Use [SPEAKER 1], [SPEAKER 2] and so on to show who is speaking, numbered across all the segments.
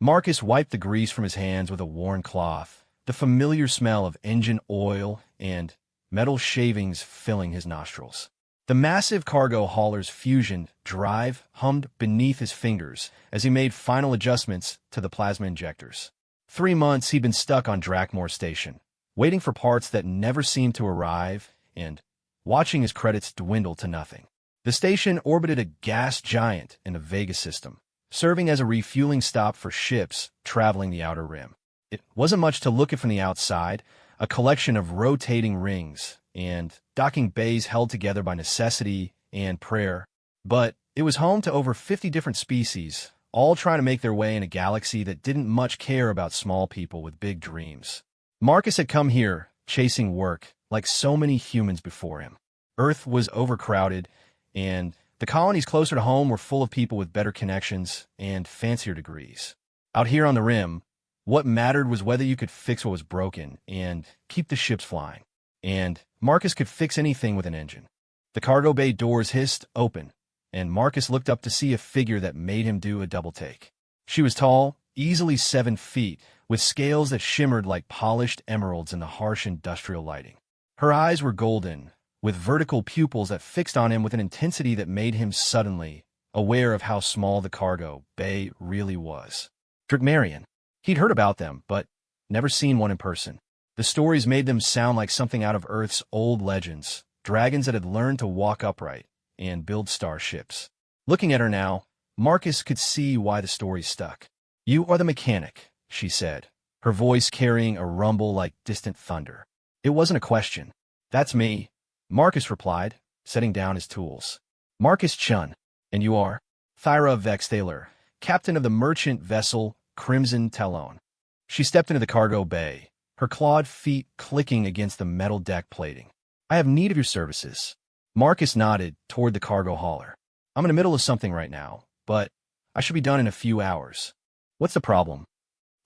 [SPEAKER 1] Marcus wiped the grease from his hands with a worn cloth, the familiar smell of engine oil and metal shavings filling his nostrils. The massive cargo hauler's fusion drive hummed beneath his fingers as he made final adjustments to the plasma injectors. 3 months he'd been stuck on Dragoness Station, waiting for parts that never seemed to arrive and watching his credits dwindle to nothing. The station orbited a gas giant in the Vega system, serving as a refueling stop for ships traveling the Outer Rim. It wasn't much to look at from the outside, a collection of rotating rings and docking bays held together by necessity and prayer, but it was home to over 50 different species, all trying to make their way in a galaxy that didn't much care about small people with big dreams. Marcus had come here, chasing work, like so many humans before him. Earth was overcrowded, and the colonies closer to home were full of people with better connections and fancier degrees. Out here on the Rim, what mattered was whether you could fix what was broken and keep the ships flying. And Marcus could fix anything with an engine. The cargo bay doors hissed open, and Marcus looked up to see a figure that made him do a double take. She was tall, easily 7 feet, with scales that shimmered like polished emeralds in the harsh industrial lighting. Her eyes were golden, with vertical pupils that fixed on him with an intensity that made him suddenly aware of how small the cargo bay really was. Dragoness. He'd heard about them, but never seen one in person. The stories made them sound like something out of Earth's old legends, dragons that had learned to walk upright and build starships. Looking at her now, Marcus could see why the story stuck. "You are the mechanic," she said, her voice carrying a rumble like distant thunder. It wasn't a question. "That's me," Marcus replied, setting down his tools. "Marcus Chun. And you are?" "Thyra Vexthaler, captain of the merchant vessel Crimson Talon." She stepped into the cargo bay, her clawed feet clicking against the metal deck plating. "I have need of your services." Marcus nodded toward the cargo hauler. "I'm in the middle of something right now, but I should be done in a few hours." "What's the problem?"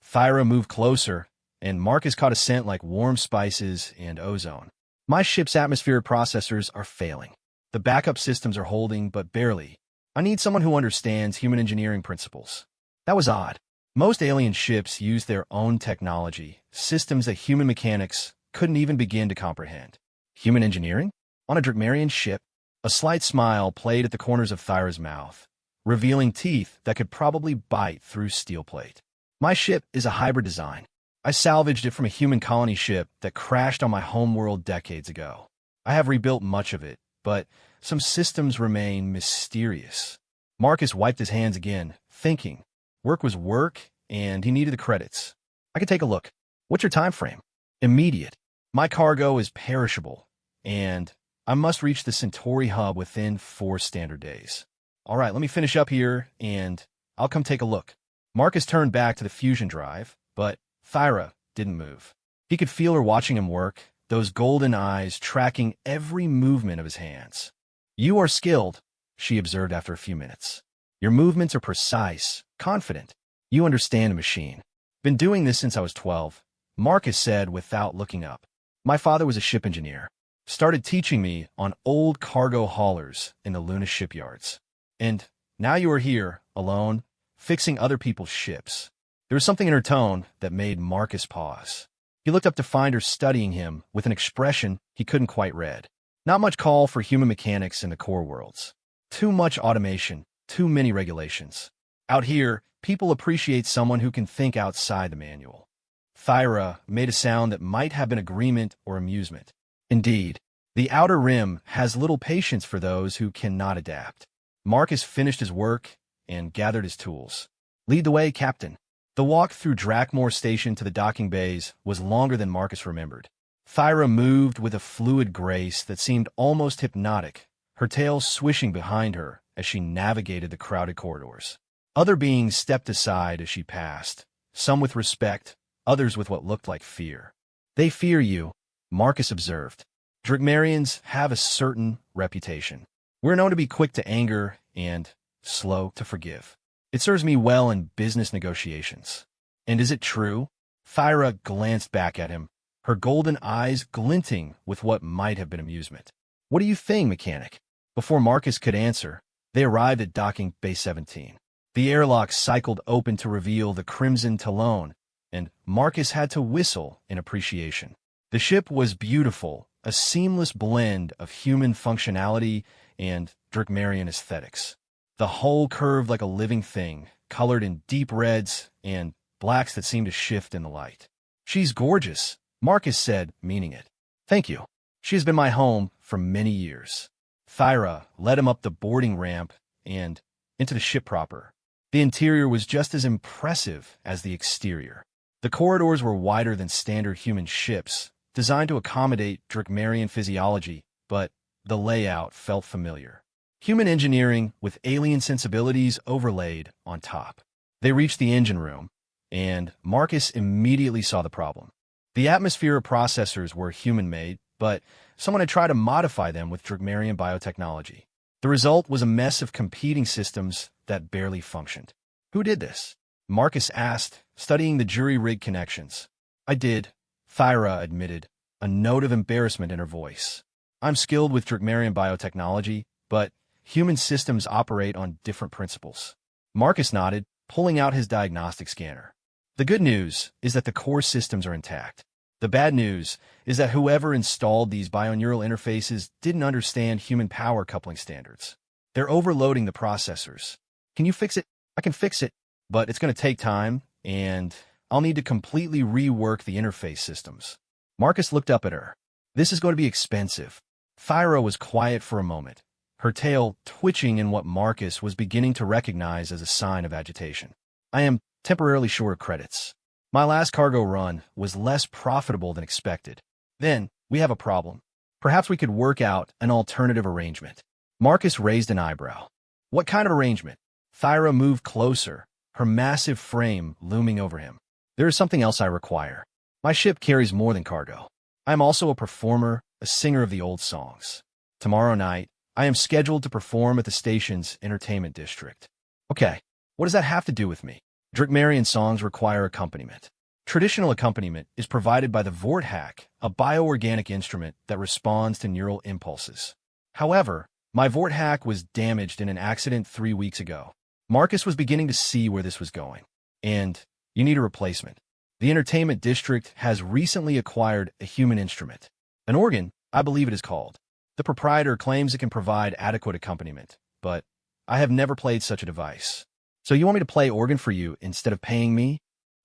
[SPEAKER 1] Thyra moved closer, and Marcus caught a scent like warm spices and ozone. "My ship's atmospheric processors are failing. The backup systems are holding, but barely. I need someone who understands human engineering principles." That was odd. Most alien ships used their own technology, systems that human mechanics couldn't even begin to comprehend. Human engineering? On a Dragoness ship? A slight smile played at the corners of Thyra's mouth, revealing teeth that could probably bite through steel plate. "My ship is a hybrid design. I salvaged it from a human colony ship that crashed on my homeworld decades ago. I have rebuilt much of it, but some systems remain mysterious." Marcus wiped his hands again, thinking. Work was work, and he needed the credits. "I could take a look. What's your time frame?" "Immediate. My cargo is perishable, and I must reach the Centauri hub within 4 standard days." "All right, let me finish up here, and I'll come take a look." Marcus turned back to the fusion drive, but Thyra didn't move. He could feel her watching him work, those golden eyes tracking every movement of his hands. "You are skilled," she observed after a few minutes. "Your movements are precise, confident. You understand a machine." "Been doing this since I was 12, Marcus said without looking up. "My father was a ship engineer. Started teaching me on old cargo haulers in the Luna shipyards. And now you are here, alone, fixing other people's ships." There was something in her tone that made Marcus pause. He looked up to find her studying him with an expression he couldn't quite read. Not much call for human mechanics in the core worlds. Too much automation, too many regulations. Out here, people appreciate someone who can think outside the manual. Thyra made a sound that might have been agreement or amusement. Indeed, the Outer Rim has little patience for those who cannot adapt. Marcus finished his work and gathered his tools. "Lead the way, Captain." The walk through Dragoness Station to the docking bays was longer than Marcus remembered. Thyra moved with a fluid grace that seemed almost hypnotic, her tail swishing behind her as she navigated the crowded corridors. Other beings stepped aside as she passed, some with respect, others with what looked like fear. "They fear you," Marcus observed. "Dragoness have a certain reputation. We're known to be quick to anger and slow to forgive. It serves me well in business negotiations." "And is it true?" Thyra glanced back at him, her golden eyes glinting with what might have been amusement. "What do you think, mechanic?" Before Marcus could answer, they arrived at docking bay 17. The airlock cycled open to reveal the crimson Talon, and Marcus had to whistle in appreciation. The ship was beautiful, a seamless blend of human functionality and Dracmarian aesthetics. The hull curved like a living thing, colored in deep reds and blacks that seemed to shift in the light. "She's gorgeous," Marcus said, meaning it. "Thank you. She has been my home for many years." Thyra led him up the boarding ramp and into the ship proper. The interior was just as impressive as the exterior. The corridors were wider than standard human ships, designed to accommodate Dracmarian physiology, but the layout felt familiar. Human engineering with alien sensibilities overlaid on top. They reached the engine room, and Marcus immediately saw the problem. The atmosphere processors were human-made, but someone had tried to modify them with Dracmarian biotechnology. The result was a mess of competing systems that barely functioned. "Who did this?" Marcus asked, studying the jury-rig connections. "I did," Thyra admitted, a note of embarrassment in her voice. "I'm skilled with Dracmarian biotechnology, but human systems operate on different principles." Marcus nodded, pulling out his diagnostic scanner. "The good news is that the core systems are intact. The bad news is that whoever installed these bioneural interfaces didn't understand human power coupling standards. They're overloading the processors. Can you fix it?" "I can fix it, but it's going to take time, and I'll need to completely rework the interface systems." Marcus looked up at her. "This is going to be expensive." Thyra was quiet for a moment, her tail twitching in what Marcus was beginning to recognize as a sign of agitation. "I am temporarily short of credits. My last cargo run was less profitable than expected. Then, we have a problem. Perhaps we could work out an alternative arrangement." Marcus raised an eyebrow. "What kind of arrangement?" Thyra moved closer, her massive frame looming over him. "There is something else I require. My ship carries more than cargo. I am also a performer, a singer of the old songs. Tomorrow night, I am scheduled to perform at the station's entertainment district." "Okay, what does that have to do with me?" "Dracmarian songs require accompaniment. Traditional accompaniment is provided by the Vorthack, a bioorganic instrument that responds to neural impulses. However, my Vorthack was damaged in an accident 3 weeks ago." Marcus was beginning to see where this was going. "And you need a replacement. The entertainment district has recently acquired a human instrument. An organ, I believe it is called. The proprietor claims it can provide adequate accompaniment, but I have never played such a device. So you want me to play organ for you instead of paying me?"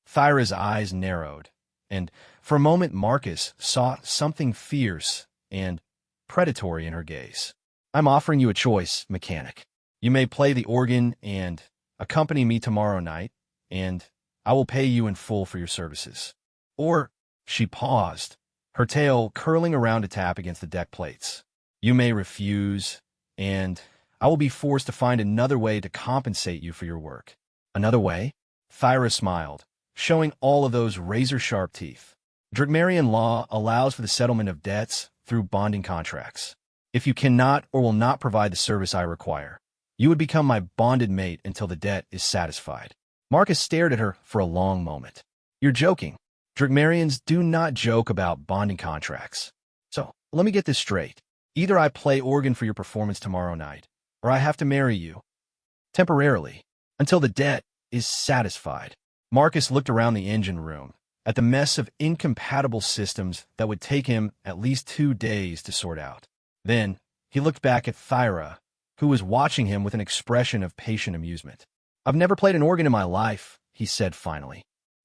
[SPEAKER 1] Thyra's eyes narrowed, and for a moment Marcus saw something fierce and predatory in her gaze. "I'm offering you a choice, mechanic. You may play the organ and accompany me tomorrow night, and I will pay you in full for your services. Or," she paused, her tail curling around to tap against the deck plates, "you may refuse, and I will be forced to find another way to compensate you for your work." "Another way?" Thyra smiled, showing all of those razor-sharp teeth. "Dracmarian law allows for the settlement of debts through bonding contracts. If you cannot or will not provide the service I require, you would become my bonded mate until the debt is satisfied." Marcus stared at her for a long moment. "You're joking. Dracmarians do not joke about bonding contracts. So, let me get this straight. Either I play organ for your performance tomorrow night, or I have to marry you. Temporarily, until the debt is satisfied." Marcus looked around the engine room, at the mess of incompatible systems that would take him at least 2 days to sort out. Then, he looked back at Thyra, who was watching him with an expression of patient amusement. "I've never played an organ in my life," he said finally.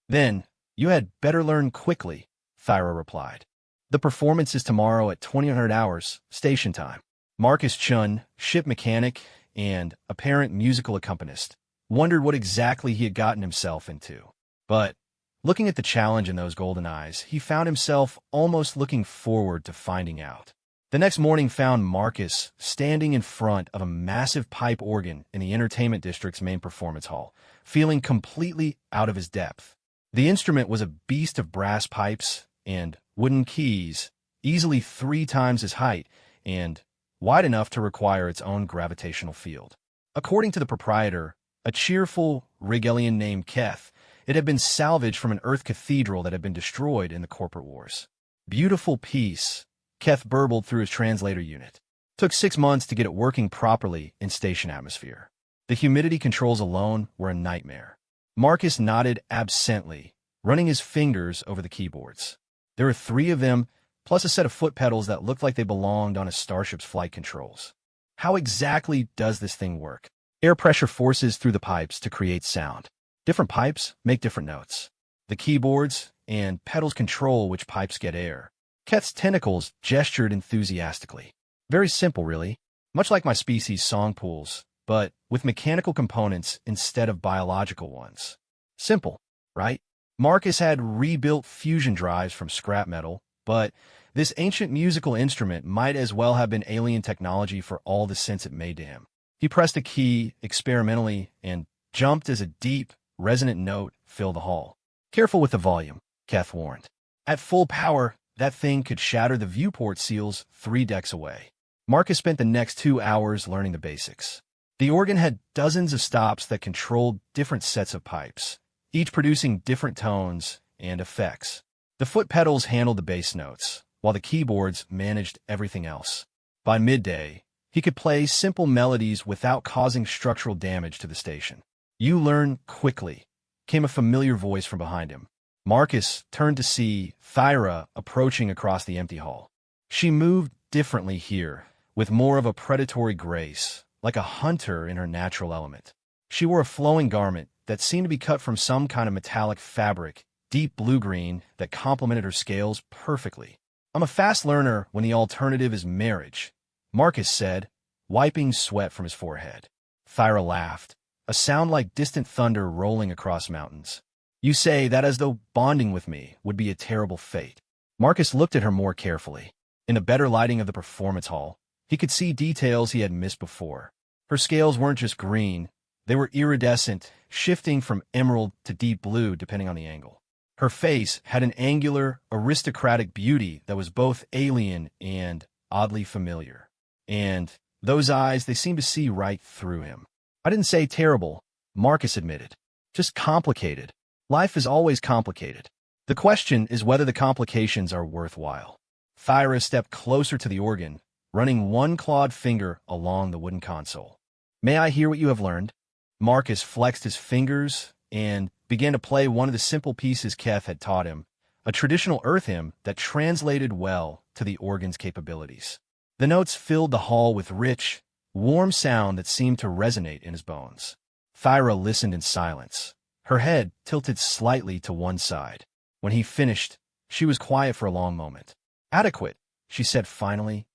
[SPEAKER 1] "Then, you had better learn quickly," Thyra replied. "The performance is tomorrow at 2000 hours, station time." Marcus Chun, ship mechanic and apparent musical accompanist, wondered what exactly he had gotten himself into. But, looking at the challenge in those golden eyes, he found himself almost looking forward to finding out. The next morning found Marcus standing in front of a massive pipe organ in the entertainment district's main performance hall, feeling completely out of his depth. The instrument was a beast of brass pipes and wooden keys, easily 3 times his height, and wide enough to require its own gravitational field. According to the proprietor, a cheerful Rigelian named Keth, it had been salvaged from an Earth cathedral that had been destroyed in the corporate wars. "Beautiful piece," Keth burbled through his translator unit. "Took 6 months to get it working properly in station atmosphere. The humidity controls alone were a nightmare. Marcus nodded absently, running his fingers over the keyboards. There were 3 of them, plus a set of foot pedals that looked like they belonged on a starship's flight controls. How exactly does this thing work? Air pressure forces through the pipes to create sound. Different pipes make different notes. The keyboards and pedals control which pipes get air. Keth's tentacles gestured enthusiastically. Very simple, really. Much like my species' song pools, but with mechanical components instead of biological ones. Simple, right? Marcus had rebuilt fusion drives from scrap metal, but this ancient musical instrument might as well have been alien technology for all the sense it made to him. He pressed a key experimentally and jumped as a deep, resonant note filled the hall. Careful with the volume, Keth warned. At full power, that thing could shatter the viewport seals 3 decks away. Marcus spent the next 2 hours learning the basics. The organ had dozens of stops that controlled different sets of pipes, each producing different tones and effects. The foot pedals handled the bass notes, while the keyboards managed everything else. By midday, he could play simple melodies without causing structural damage to the station. "You learn quickly," came a familiar voice from behind him. Marcus turned to see Thyra approaching across the empty hall. She moved differently here, with more of a predatory grace, like a hunter in her natural element. She wore a flowing garment that seemed to be cut from some kind of metallic fabric, deep blue-green, that complemented her scales perfectly. "I'm a fast learner when the alternative is marriage," Marcus said, wiping sweat from his forehead. Thyra laughed, a sound like distant thunder rolling across mountains. "You say that as though bonding with me would be a terrible fate." Marcus looked at her more carefully. In the better lighting of the performance hall, he could see details he had missed before. Her scales weren't just green, they were iridescent, shifting from emerald to deep blue depending on the angle. Her face had an angular, aristocratic beauty that was both alien and oddly familiar. And those eyes, they seemed to see right through him. "I didn't say terrible," Marcus admitted. "Just complicated. Life is always complicated. The question is whether the complications are worthwhile." Thyra stepped closer to the organ, running one clawed finger along the wooden console. "May I hear what you have learned?" Marcus flexed his fingers and began to play one of the simple pieces Keth had taught him, a traditional Earth hymn that translated well to the organ's capabilities. The notes filled the hall with rich, warm sound that seemed to resonate in his bones. Thyra listened in silence, her head tilted slightly to one side. When he finished, she was quiet for a long moment. "Adequate," she said finally.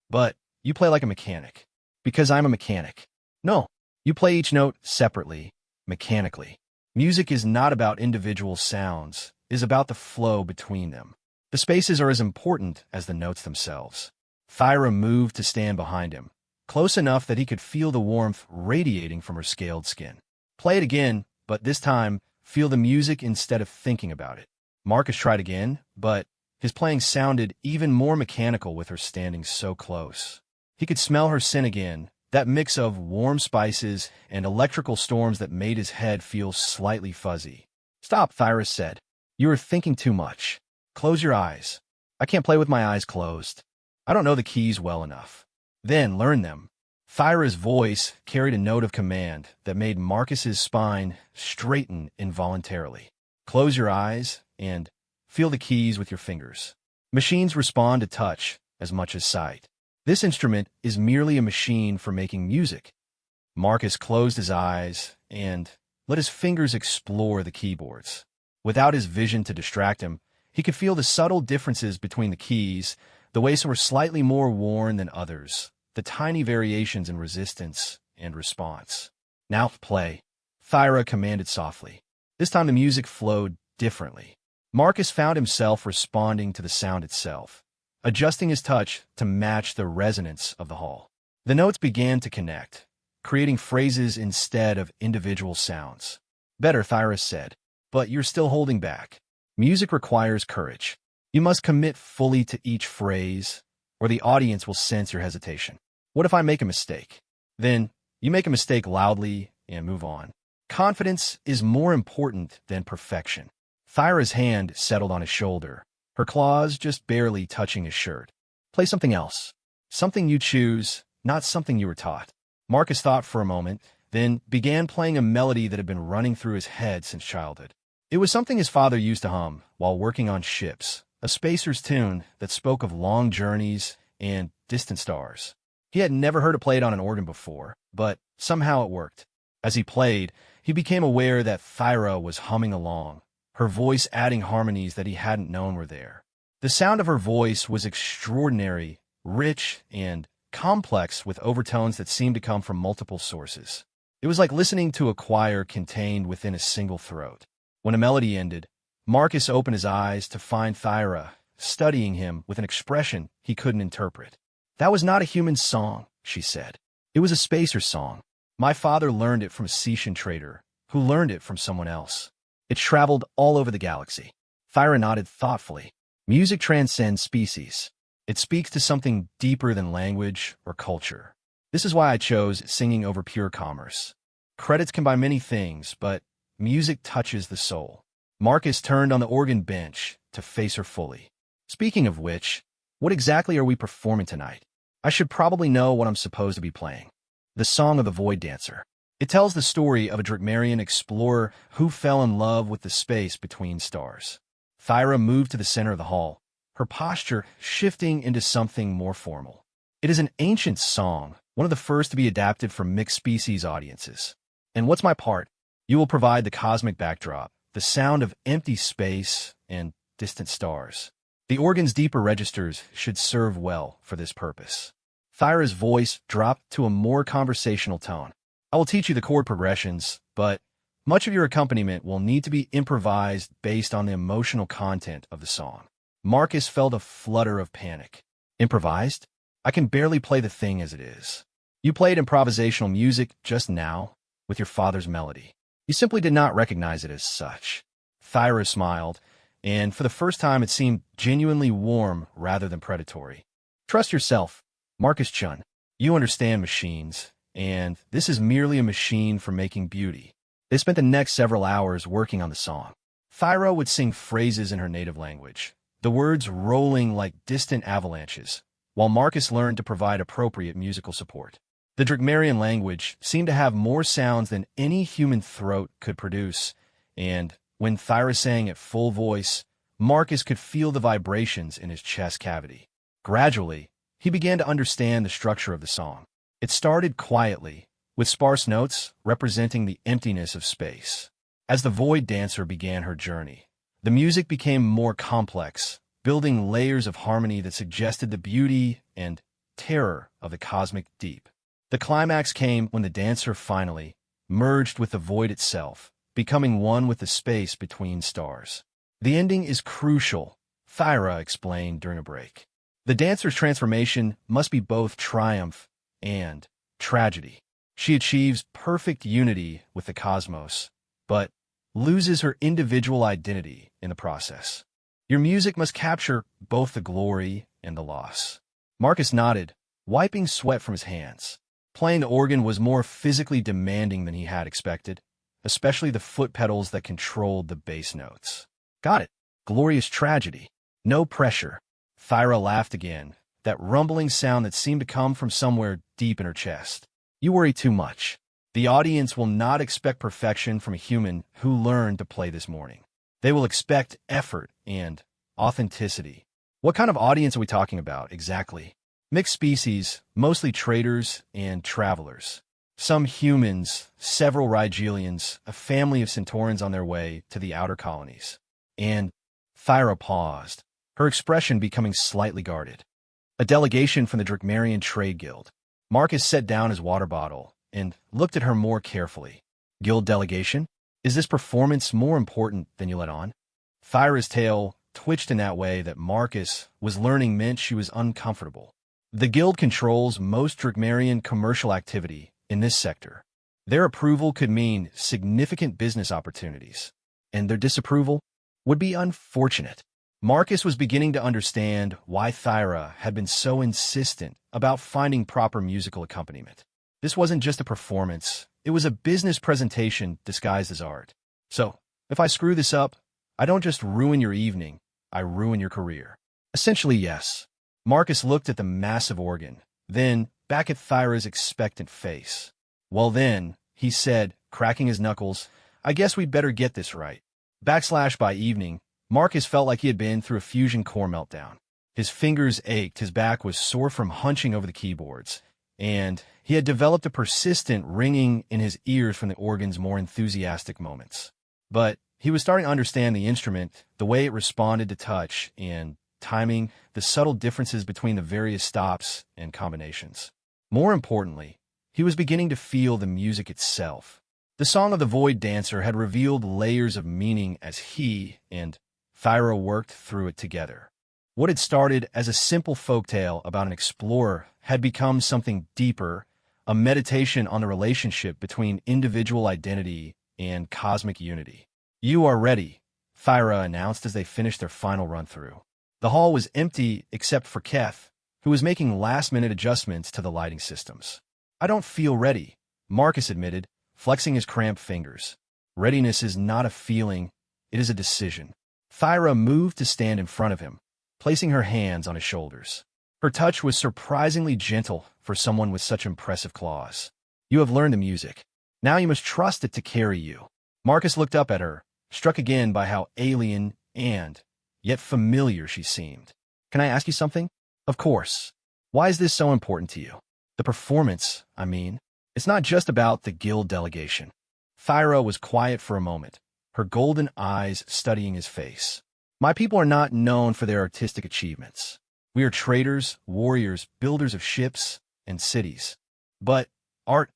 [SPEAKER 1] "But you play like a mechanic." "Because I'm a mechanic." "No, you play each note separately, mechanically. Music is not about individual sounds, it is about the flow between them. The spaces are as important as the notes themselves." Thyra moved to stand behind him, close enough that he could feel the warmth radiating from her scaled skin. "Play it again, but this time, feel the music instead of thinking about it." Marcus tried again, but his playing sounded even more mechanical with her standing so close. He could smell her scent again, that mix of warm spices and electrical storms that made his head feel slightly fuzzy. "Stop," Thyra said. "You are thinking too much. Close your eyes." "I can't play with my eyes closed. I don't know the keys well enough." "Then learn them." Thyra's voice carried a note of command that made Marcus's spine straighten involuntarily. "Close your eyes and feel the keys with your fingers." Machines respond to touch as much as sight. This instrument is merely a machine for making music. Marcus closed his eyes and let his fingers explore the keyboards. Without his vision to distract him, he could feel the subtle differences between the keys, the way some were slightly more worn than others, the tiny variations in resistance and response. "Now play," Thyra commanded softly. This time the music flowed differently. Marcus found himself responding to the sound itself, adjusting his touch to match the resonance of the hall. The notes began to connect, creating phrases instead of individual sounds. "Better," Thyra said, "but you're still holding back. Music requires courage. You must commit fully to each phrase, or the audience will sense your hesitation. What if I make a mistake?" "Then you make a mistake loudly and move on. Confidence is more important than perfection." Thyra's hand settled on his shoulder, her claws just barely touching his shirt. "Play something else. Something you choose, not something you were taught." Marcus thought for a moment, then began playing a melody that had been running through his head since childhood. It was something his father used to hum while working on ships, a spacer's tune that spoke of long journeys and distant stars. He had never heard it played on an organ before, but somehow it worked. As he played, he became aware that Thyra was humming along, her voice adding harmonies that he hadn't known were there. The sound of her voice was extraordinary, rich, and complex, with overtones that seemed to come from multiple sources. It was like listening to a choir contained within a single throat. When a melody ended, Marcus opened his eyes to find Thyra studying him with an expression he couldn't interpret. "That was not a human song," she said. "It was a spacer's song. My father learned it from a Cetian trader, who learned it from someone else. It traveled all over the galaxy." Thyra nodded thoughtfully. "Music transcends species. It speaks to something deeper than language or culture. This is why I chose singing over pure commerce. Credits can buy many things, but music touches the soul." Marcus turned on the organ bench to face her fully. "Speaking of which, what exactly are we performing tonight? I should probably know what I'm supposed to be playing." "The Song of the Void Dancer. It tells the story of a Dracmarian explorer who fell in love with the space between stars." Thyra moved to the center of the hall, her posture shifting into something more formal. "It is an ancient song, one of the first to be adapted for mixed-species audiences. And what's my part? You will provide the cosmic backdrop, the sound of empty space and distant stars. The organ's deeper registers should serve well for this purpose." Thyra's voice dropped to a more conversational tone. "I will teach you the chord progressions, but much of your accompaniment will need to be improvised based on the emotional content of the song." Marcus felt a flutter of panic. "Improvised? I can barely play the thing as it is." "You played improvisational music just now with your father's melody. You simply did not recognize it as such." Thyra smiled, and for the first time it seemed genuinely warm rather than predatory. "Trust yourself, Marcus Chun. You understand machines, and this is merely a machine for making beauty." They spent the next several hours working on the song. Thyra would sing phrases in her native language, the words rolling like distant avalanches, while Marcus learned to provide appropriate musical support. The Dracmarian language seemed to have more sounds than any human throat could produce, and when Thyra sang at full voice, Marcus could feel the vibrations in his chest cavity. Gradually, he began to understand the structure of the song. It started quietly, with sparse notes representing the emptiness of space. As the Void Dancer began her journey, the music became more complex, building layers of harmony that suggested the beauty and terror of the cosmic deep. The climax came when the dancer finally merged with the void itself, becoming one with the space between stars. "The ending is crucial," Thyra explained during a break. "The dancer's transformation must be both triumph and tragedy. She achieves perfect unity with the cosmos, but loses her individual identity in the process. Your music must capture both the glory and the loss." Marcus nodded, wiping sweat from his hands. Playing the organ was more physically demanding than he had expected, especially the foot pedals that controlled the bass notes. "Got it. Glorious tragedy. No pressure." Thyra laughed again, that rumbling sound that seemed to come from somewhere deep in her chest. "You worry too much. The audience will not expect perfection from a human who learned to play this morning. They will expect effort and authenticity." "What kind of audience are we talking about, exactly?" "Mixed species, mostly traders and travelers. Some humans, several Rigelians, a family of Centaurans on their way to the outer colonies." And Thyra paused, her expression becoming slightly guarded. "A delegation from the Dracmarian Trade Guild." Marcus set down his water bottle and looked at her more carefully. "Guild delegation? Is this performance more important than you let on?" Thyra's tail twitched in that way that Marcus was learning meant she was uncomfortable. "The guild controls most Dracmarian commercial activity in this sector. Their approval could mean significant business opportunities, and their disapproval would be unfortunate." Marcus was beginning to understand why Thyra had been so insistent about finding proper musical accompaniment. This wasn't just a performance, it was a business presentation disguised as art. "So, if I screw this up, I don't just ruin your evening, I ruin your career." "Essentially, yes." Marcus looked at the massive organ, then back at Thyra's expectant face. "Well then," he said, cracking his knuckles. I guess we'd better get this right. By evening, Marcus felt like he had been through a fusion core meltdown. His fingers ached, his back was sore from hunching over the keyboards, and he had developed a persistent ringing in his ears from the organ's more enthusiastic moments. But he was starting to understand the instrument, the way it responded to touch and timing, the subtle differences between the various stops and combinations. More importantly, he was beginning to feel the music itself. The Song of the Void Dancer had revealed layers of meaning as he and Thyra worked through it together. What had started as a simple folktale about an explorer had become something deeper, a meditation on the relationship between individual identity and cosmic unity. You are ready, Thyra announced as they finished their final run-through. The hall was empty except for Keth, who was making last-minute adjustments to the lighting systems. I don't feel ready, Marcus admitted, flexing his cramped fingers. Readiness is not a feeling, it is a decision. Thyra moved to stand in front of him, placing her hands on his shoulders. Her touch was surprisingly gentle for someone with such impressive claws. You have learned the music. Now you must trust it to carry you. Marcus looked up at her, struck again by how alien and yet familiar she seemed. Can I ask you something? Of course. Why is this so important to you? The performance, I mean. It's not just about the guild delegation. Thyra was quiet for a moment, her golden eyes studying his face. My people are not known for their artistic achievements. We are traders, warriors, builders of ships and cities. But art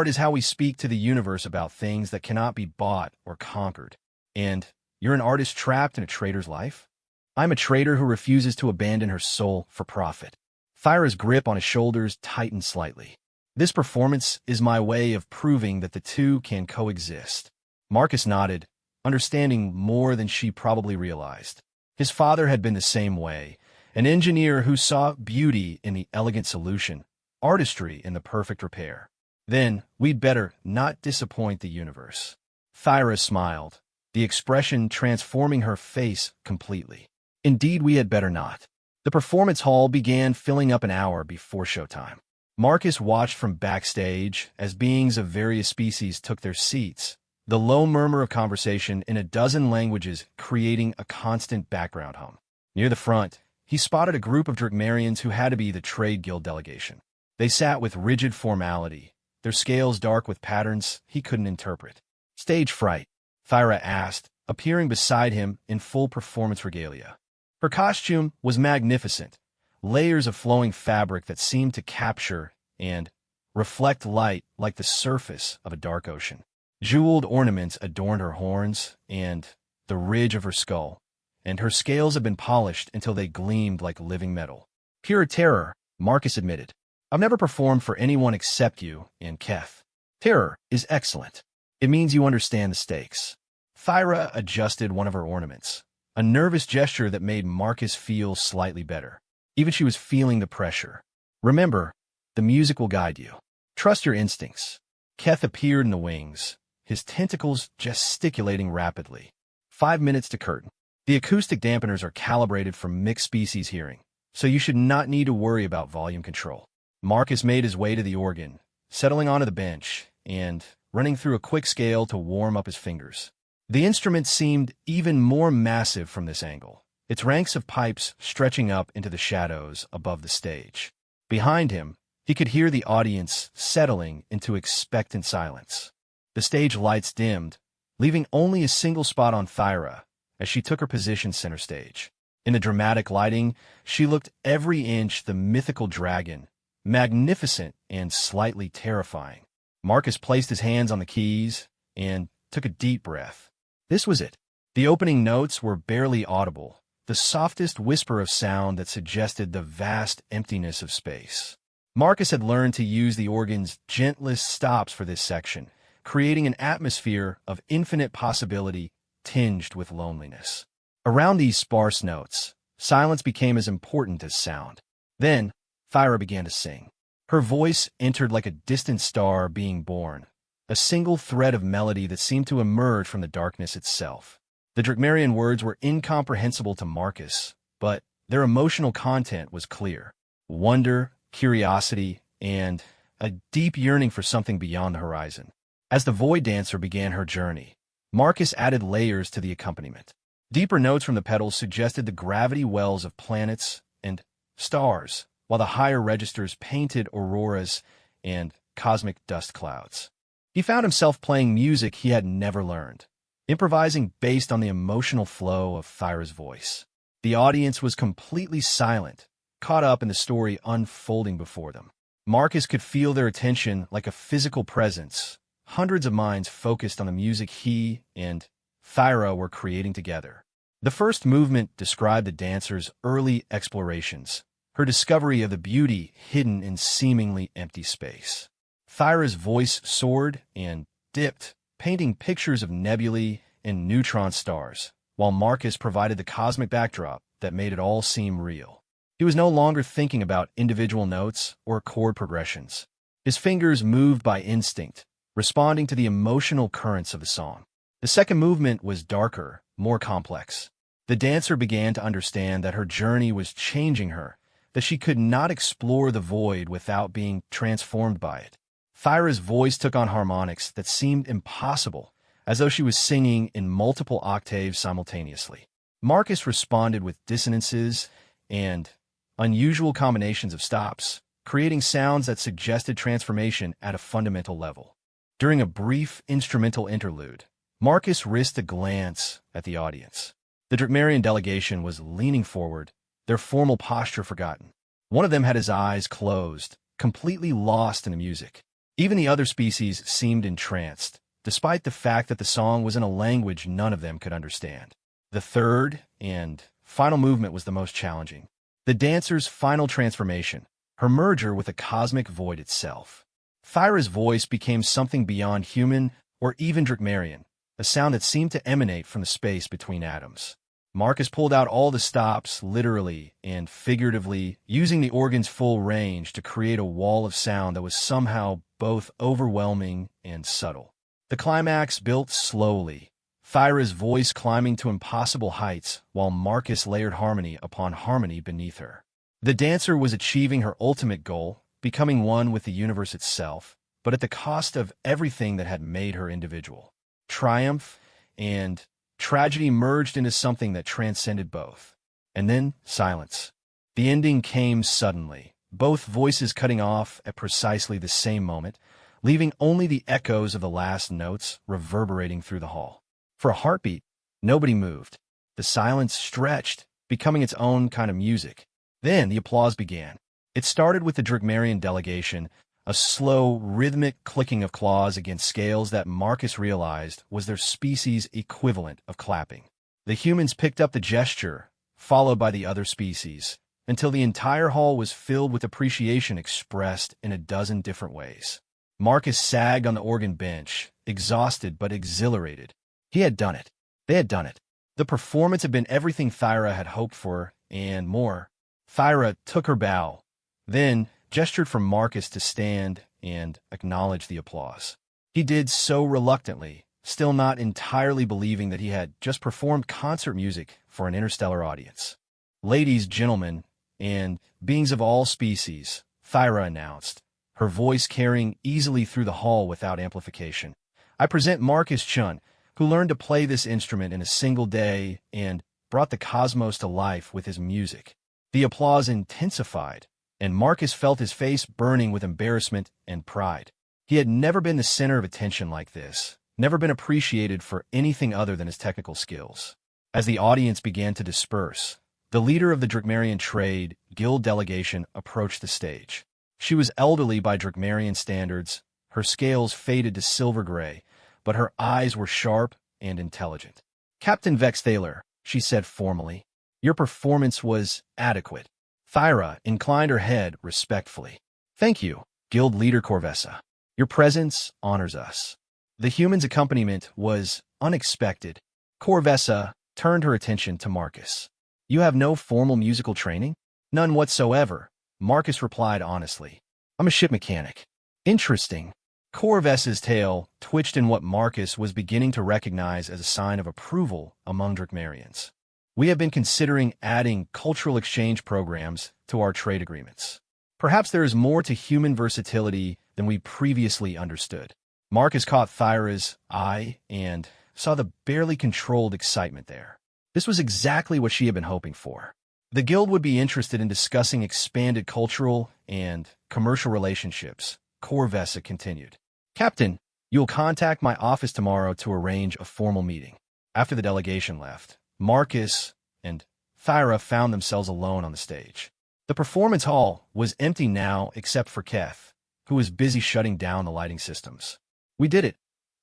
[SPEAKER 1] is how we speak to the universe about things that cannot be bought or conquered. And you're an artist trapped in a trader's life? I'm a trader who refuses to abandon her soul for profit. Thyra's grip on his shoulders tightened slightly. This performance is my way of proving that the two can coexist. Marcus nodded, understanding more than she probably realized. His father had been the same way, an engineer who saw beauty in the elegant solution, artistry in the perfect repair. Then, we'd better not disappoint the universe. Thyra smiled, the expression transforming her face completely. Indeed, we had better not. The performance hall began filling up an hour before showtime. Marcus watched from backstage as beings of various species took their seats, the low murmur of conversation in a dozen languages creating a constant background hum. Near the front, he spotted a group of Dragmarians who had to be the trade guild delegation. They sat with rigid formality, their scales dark with patterns he couldn't interpret. Stage fright, Thyra asked, appearing beside him in full performance regalia. Her costume was magnificent, layers of flowing fabric that seemed to capture and reflect light like the surface of a dark ocean. Jeweled ornaments adorned her horns and the ridge of her skull, and her scales had been polished until they gleamed like living metal. Pure terror, Marcus admitted. I've never performed for anyone except you and Keth. Terror is excellent. It means you understand the stakes. Thyra adjusted one of her ornaments, a nervous gesture that made Marcus feel slightly better. Even she was feeling the pressure. Remember, the music will guide you. Trust your instincts. Keth appeared in the wings, his tentacles gesticulating rapidly. 5 minutes to curtain. The acoustic dampeners are calibrated for mixed species hearing, so you should not need to worry about volume control. Marcus made his way to the organ, settling onto the bench, and running through a quick scale to warm up his fingers. The instrument seemed even more massive from this angle, its ranks of pipes stretching up into the shadows above the stage. Behind him, he could hear the audience settling into expectant silence. The stage lights dimmed, leaving only a single spot on Thyra as she took her position center stage. In the dramatic lighting, she looked every inch the mythical dragon, magnificent and slightly terrifying. Marcus placed his hands on the keys and took a deep breath. This was it. The opening notes were barely audible, the softest whisper of sound that suggested the vast emptiness of space. Marcus had learned to use the organ's gentlest stops for this section, creating an atmosphere of infinite possibility tinged with loneliness. Around these sparse notes, silence became as important as sound. Then, Thyra began to sing. Her voice entered like a distant star being born, a single thread of melody that seemed to emerge from the darkness itself. The Dragmarian words were incomprehensible to Marcus, but their emotional content was clear. Wonder, curiosity, and a deep yearning for something beyond the horizon. As the Void Dancer began her journey, Marcus added layers to the accompaniment. Deeper notes from the pedals suggested the gravity wells of planets and stars, while the higher registers painted auroras and cosmic dust clouds. He found himself playing music he had never learned, improvising based on the emotional flow of Thyra's voice. The audience was completely silent, caught up in the story unfolding before them. Marcus could feel their attention like a physical presence, hundreds of minds focused on the music he and Thyra were creating together. The first movement described the dancer's early explorations, her discovery of the beauty hidden in seemingly empty space. Thyra's voice soared and dipped, painting pictures of nebulae and neutron stars, while Marcus provided the cosmic backdrop that made it all seem real. He was no longer thinking about individual notes or chord progressions. His fingers moved by instinct, responding to the emotional currents of the song. The second movement was darker, more complex. The dancer began to understand that her journey was changing her, that she could not explore the void without being transformed by it. Thyra's voice took on harmonics that seemed impossible, as though she was singing in multiple octaves simultaneously. Marcus responded with dissonances and unusual combinations of stops, creating sounds that suggested transformation at a fundamental level. During a brief instrumental interlude, Marcus risked a glance at the audience. The Drakmarian delegation was leaning forward, their formal posture forgotten. One of them had his eyes closed, completely lost in the music. Even the other species seemed entranced, despite the fact that the song was in a language none of them could understand. The third and final movement was the most challenging. The dancer's final transformation, her merger with the cosmic void itself. Thyra's voice became something beyond human or even Drakmarian, a sound that seemed to emanate from the space between atoms. Marcus pulled out all the stops, literally and figuratively, using the organ's full range to create a wall of sound that was somehow both overwhelming and subtle. The climax built slowly, Thyra's voice climbing to impossible heights while Marcus layered harmony upon harmony beneath her. The dancer was achieving her ultimate goal, becoming one with the universe itself, but at the cost of everything that had made her individual. Triumph and tragedy merged into something that transcended both. And then silence. The ending came suddenly, both voices cutting off at precisely the same moment, leaving only the echoes of the last notes reverberating through the hall. For a heartbeat, nobody moved. The silence stretched, becoming its own kind of music. Then the applause began. It started with the Drakmarian delegation, a slow, rhythmic clicking of claws against scales that Marcus realized was their species' equivalent of clapping. The humans picked up the gesture, followed by the other species, until the entire hall was filled with appreciation expressed in a dozen different ways. Marcus sagged on the organ bench, exhausted but exhilarated. He had done it. They had done it. The performance had been everything Thyra had hoped for, and more. Thyra took her bow, then gestured for Marcus to stand and acknowledge the applause. He did so reluctantly, still not entirely believing that he had just performed concert music for an interstellar audience. "Ladies, gentlemen, and beings of all species," Thyra announced, her voice carrying easily through the hall without amplification. "I present Marcus Chun, who learned to play this instrument in a single day and brought the cosmos to life with his music." The applause intensified, and Marcus felt his face burning with embarrassment and pride. He had never been the center of attention like this, never been appreciated for anything other than his technical skills. As the audience began to disperse, the leader of the Drakmarian Trade Guild delegation approached the stage. She was elderly by Drakmarian standards, her scales faded to silver gray, but her eyes were sharp and intelligent. "Captain Vexthaler," she said formally, "your performance was adequate." Thyra inclined her head respectfully. "Thank you, Guild Leader Corvessa. Your presence honors us." The human's accompaniment was unexpected. Corvessa turned her attention to Marcus. "You have no formal musical training?" "None whatsoever," Marcus replied honestly. "I'm a ship mechanic." "Interesting." Corvessa's tail twitched in what Marcus was beginning to recognize as a sign of approval among Drakmarians. "We have been considering adding cultural exchange programs to our trade agreements. Perhaps there is more to human versatility than we previously understood." Marcus caught Thyra's eye and saw the barely controlled excitement there. This was exactly what she had been hoping for. The guild would be interested in discussing expanded cultural and commercial relationships, Corvessa continued. Captain, you'll contact my office tomorrow to arrange a formal meeting. After the delegation left, Marcus and Thyra found themselves alone on the stage. The performance hall was empty now except for Keth, who was busy shutting down the lighting systems. We did it,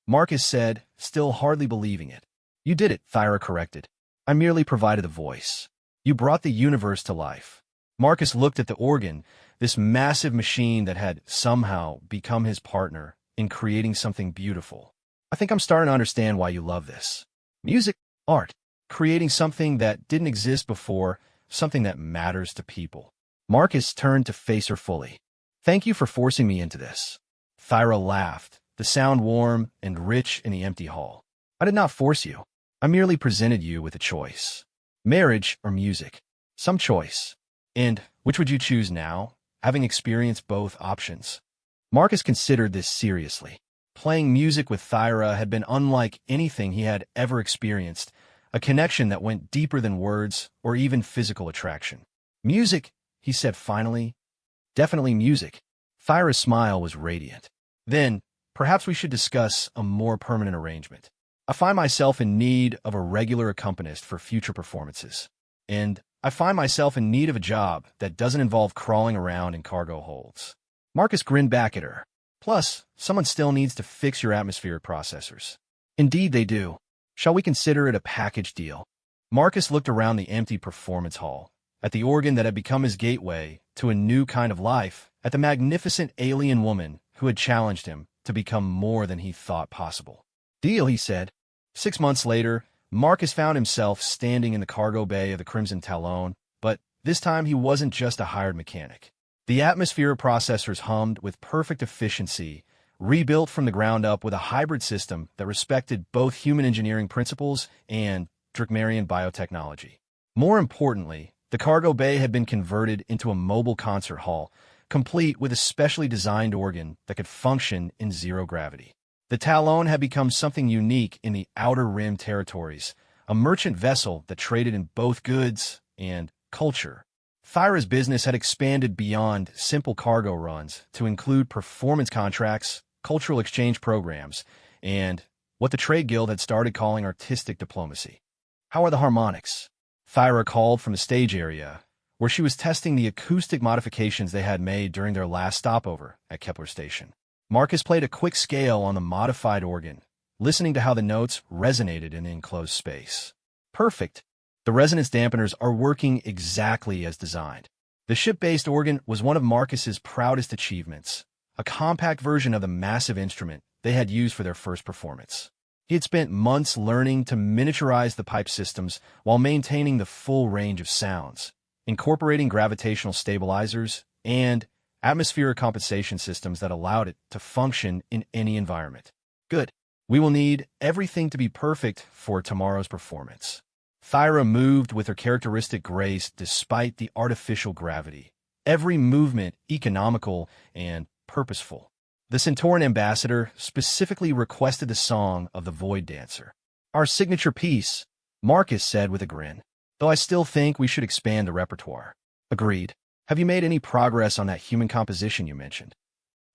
[SPEAKER 1] Marcus said, still hardly believing it. You did it, Thyra corrected. I merely provided a voice. You brought the universe to life. Marcus looked at the organ, this massive machine that had somehow become his partner in creating something beautiful. I think I'm starting to understand why you love this. Music, art, creating something that didn't exist before, something that matters to people. Marcus turned to face her fully. Thank you for forcing me into this. Thyra laughed, the sound warm and rich in the empty hall. I did not force you. I merely presented you with a choice. Marriage or music. Some choice. And which would you choose now, having experienced both options? Marcus considered this seriously. Playing music with Thyra had been unlike anything he had ever experienced, a connection that went deeper than words or even physical attraction. Music, he said finally. Definitely music. Thyra's smile was radiant. Then, perhaps we should discuss a more permanent arrangement. I find myself in need of a regular accompanist for future performances. And I find myself in need of a job that doesn't involve crawling around in cargo holds. Marcus grinned back at her. Plus, someone still needs to fix your atmospheric processors. Indeed they do. Shall we consider it a package deal? Marcus looked around the empty performance hall, at the organ that had become his gateway to a new kind of life, at the magnificent alien woman who had challenged him to become more than he thought possible. Deal, he said. 6 months later, Marcus found himself standing in the cargo bay of the Crimson Talon, but this time he wasn't just a hired mechanic. The atmosphere processors hummed with perfect efficiency, rebuilt from the ground up with a hybrid system that respected both human engineering principles and Dracmarian biotechnology. More importantly, the cargo bay had been converted into a mobile concert hall, complete with a specially designed organ that could function in zero gravity. The Talon had become something unique in the Outer Rim territories, a merchant vessel that traded in both goods and culture. Thyra's business had expanded beyond simple cargo runs to include performance contracts, cultural exchange programs, and what the trade guild had started calling artistic diplomacy. How are the harmonics? Thyra called from the stage area, where she was testing the acoustic modifications they had made during their last stopover at Kepler Station. Marcus played a quick scale on the modified organ, listening to how the notes resonated in the enclosed space. Perfect. The resonance dampeners are working exactly as designed. The ship-based organ was one of Marcus's proudest achievements, a compact version of the massive instrument they had used for their first performance. He had spent months learning to miniaturize the pipe systems while maintaining the full range of sounds, incorporating gravitational stabilizers and atmospheric compensation systems that allowed it to function in any environment. Good. We will need everything to be perfect for tomorrow's performance. Thyra moved with her characteristic grace despite the artificial gravity. Every movement economical and purposeful. The Centauran ambassador specifically requested the song of the Void Dancer. Our signature piece, Marcus said with a grin, though I still think we should expand the repertoire. Agreed. Have you made any progress on that human composition you mentioned?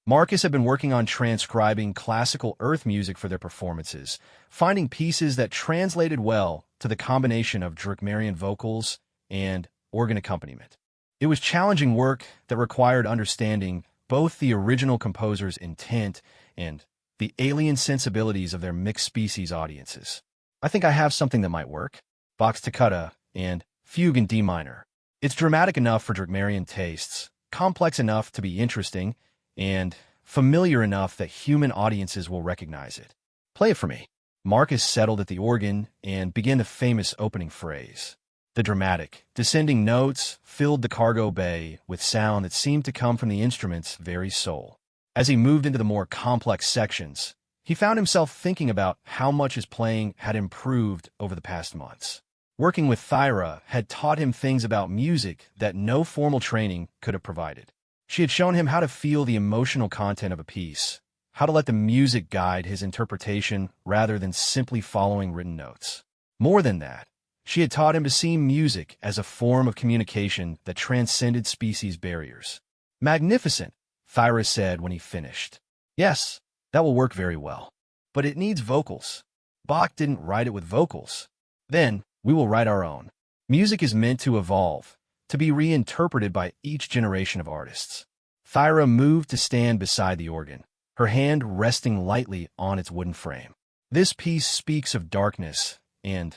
[SPEAKER 1] Marcus had been working on transcribing classical Earth music for their performances, finding pieces that translated well to the combination of Dracmarian vocals and organ accompaniment. It was challenging work that required understanding both the original composer's intent and the alien sensibilities of their mixed-species audiences. I think I have something that might work. Vox toccata and fugue in D minor. It's dramatic enough for Dracmarian tastes, complex enough to be interesting, and familiar enough that human audiences will recognize it. Play it for me. Marcus settled at the organ and began the famous opening phrase. The dramatic, descending notes filled the cargo bay with sound that seemed to come from the instrument's very soul. As he moved into the more complex sections, he found himself thinking about how much his playing had improved over the past months. Working with Thyra had taught him things about music that no formal training could have provided. She had shown him how to feel the emotional content of a piece, how to let the music guide his interpretation rather than simply following written notes. More than that, she had taught him to see music as a form of communication that transcended species barriers. Magnificent, Thyra said when he finished. Yes, that will work very well. But it needs vocals. Bach didn't write it with vocals. Then, we will write our own. Music is meant to evolve, to be reinterpreted by each generation of artists. Thyra moved to stand beside the organ, her hand resting lightly on its wooden frame. This piece speaks of darkness and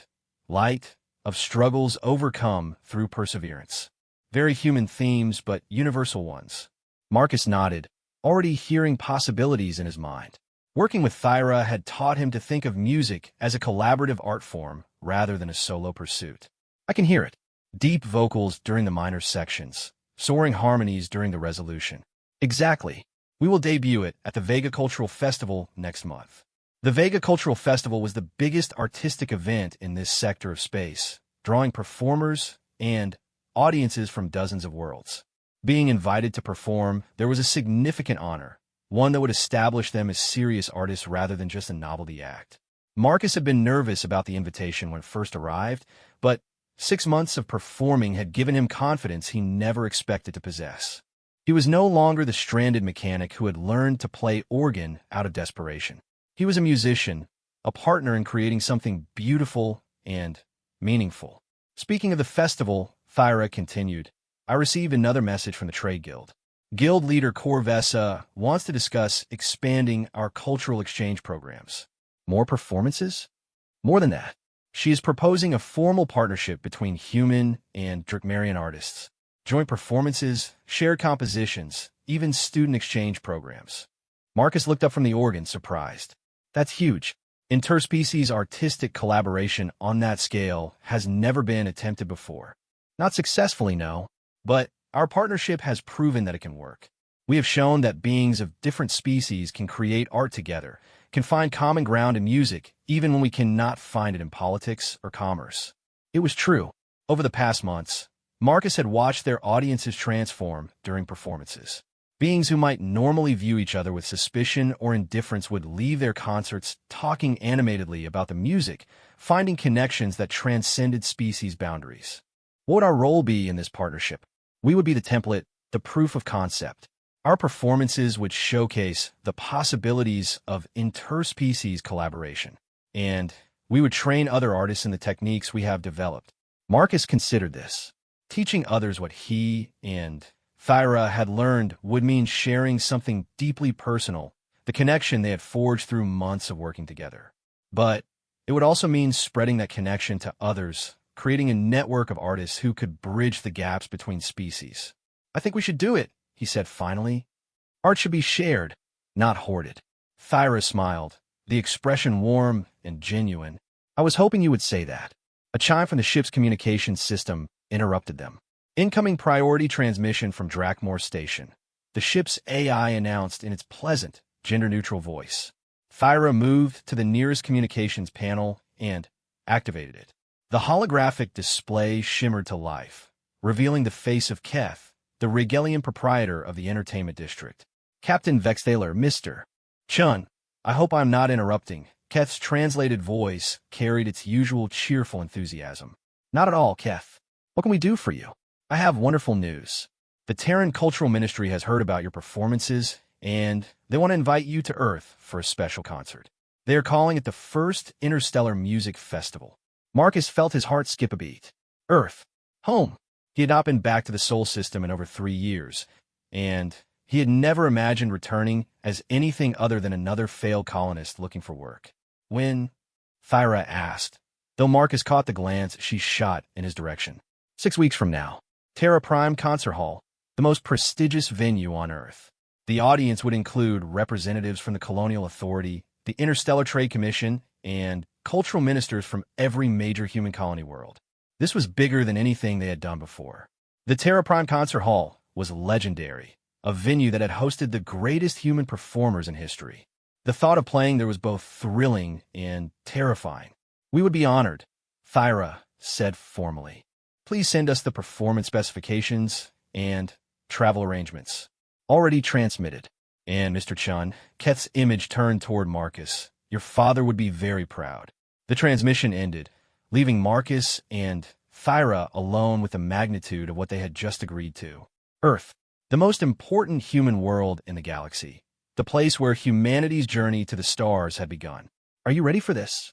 [SPEAKER 1] light, of struggles overcome through perseverance. Very human themes, but universal ones. Marcus nodded, already hearing possibilities in his mind. Working with Thyra had taught him to think of music as a collaborative art form rather than a solo pursuit. I can hear it. Deep vocals during the minor sections, soaring harmonies during the resolution. Exactly. We will debut it at the Vega Cultural Festival next month. The Vega Cultural Festival was the biggest artistic event in this sector of space, drawing performers and audiences from dozens of worlds. Being invited to perform, there was a significant honor, one that would establish them as serious artists rather than just a novelty act. Marcus had been nervous about the invitation when it first arrived, but 6 months of performing had given him confidence he never expected to possess. He was no longer the stranded mechanic who had learned to play organ out of desperation. He was a musician, a partner in creating something beautiful and meaningful. Speaking of the festival, Thyra continued, I received another message from the Trade Guild. Guild leader Corvessa wants to discuss expanding our cultural exchange programs. More performances? More than that. She is proposing a formal partnership between human and Drakmarian artists. Joint performances, shared compositions, even student exchange programs. Marcus looked up from the organ, surprised. That's huge. Interspecies artistic collaboration on that scale has never been attempted before. Not successfully, no, but our partnership has proven that it can work. We have shown that beings of different species can create art together, can find common ground in music, even when we cannot find it in politics or commerce. It was true. Over the past months, Marcus had watched their audiences transform during performances. Beings who might normally view each other with suspicion or indifference would leave their concerts talking animatedly about the music, finding connections that transcended species boundaries. What would our role be in this partnership? We would be the template, the proof of concept. Our performances would showcase the possibilities of interspecies collaboration, and we would train other artists in the techniques we have developed. Marcus considered this. Teaching others what he and Thyra had learned would mean sharing something deeply personal, the connection they had forged through months of working together. But it would also mean spreading that connection to others, creating a network of artists who could bridge the gaps between species. I think we should do it, he said finally. Art should be shared, not hoarded. Thyra smiled, the expression warm and genuine. I was hoping you would say that. A chime from the ship's communications system interrupted them. Incoming priority transmission from Drakmore Station. The ship's AI announced in its pleasant, gender-neutral voice. Thyra moved to the nearest communications panel and activated it. The holographic display shimmered to life, revealing the face of Keth, the Regalian proprietor of the entertainment district. Captain Vextaler, Mr. Chun, I hope I'm not interrupting. Keth's translated voice carried its usual cheerful enthusiasm. Not at all, Keth. What can we do for you? I have wonderful news. The Terran Cultural Ministry has heard about your performances, and they want to invite you to Earth for a special concert. They are calling it the first Interstellar Music Festival. Marcus felt his heart skip a beat. Earth. Home. He had not been back to the Sol system in over 3 years, and he had never imagined returning as anything other than another failed colonist looking for work. When? Thyra asked, though Marcus caught the glance she shot in his direction. 6 weeks from now. Terra Prime Concert Hall, the most prestigious venue on Earth. The audience would include representatives from the Colonial Authority, the Interstellar Trade Commission, and cultural ministers from every major human colony world. This was bigger than anything they had done before. The Terra Prime Concert Hall was legendary, a venue that had hosted the greatest human performers in history. The thought of playing there was both thrilling and terrifying. We would be honored, Thyra said formally. Please send us the performance specifications and travel arrangements. Already transmitted. And Mr. Chun, Keth's image turned toward Marcus. Your father would be very proud. The transmission ended, leaving Marcus and Thyra alone with the magnitude of what they had just agreed to. Earth, the most important human world in the galaxy, the place where humanity's journey to the stars had begun. Are you ready for this?